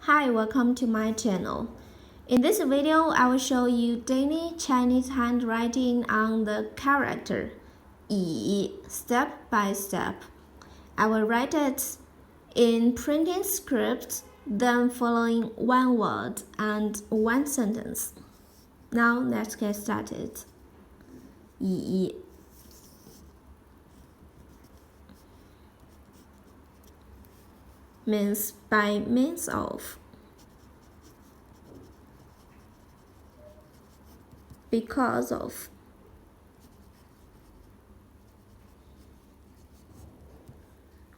Hi, welcome to my channel. In this video, I will show you daily Chinese handwriting on the character 以 step by step. I will write it in printing script, then following one word and one sentence. Now let's get started. 以 means by means of, because of,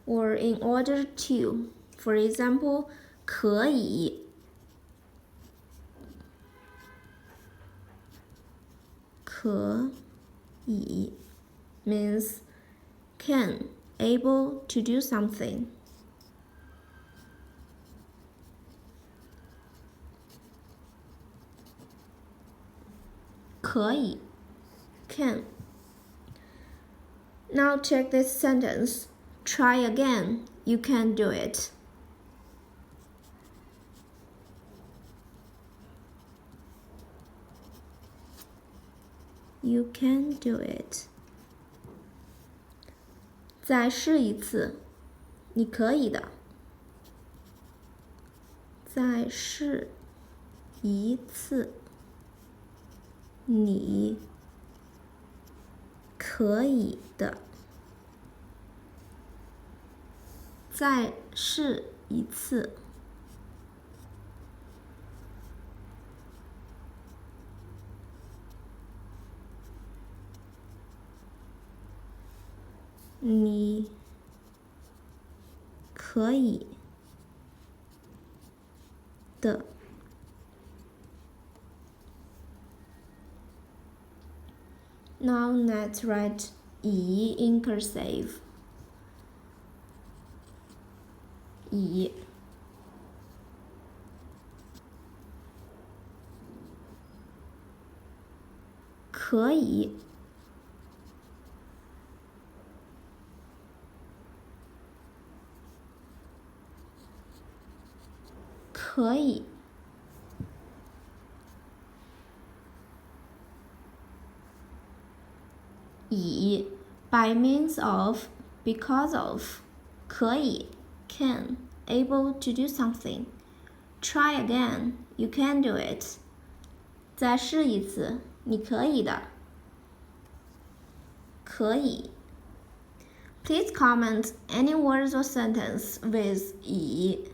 or in order to. For example, 可以means can, able to do something. 可以 can. Now check this sentence. Try again. You can do it. You can do it. 再试一次，你可以的。再试一次，你可以的。再试一次，你可以的。Now let's write 以 in cursive. 以可以可以以 by means of, because of, 可以 can, able to do something. Try again, you can do it. 再试一次，你可以的。可以。Please comment any words or sentence with 以。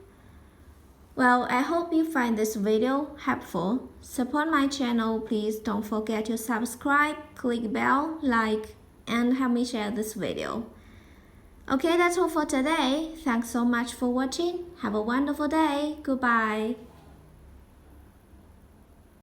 Well, I hope you find this video helpful. Support my channel. Please don't forget to subscribe, click bell, like, and help me share this video. Okay, that's all for today. Thanks so much for watching. Have a wonderful day. Goodbye.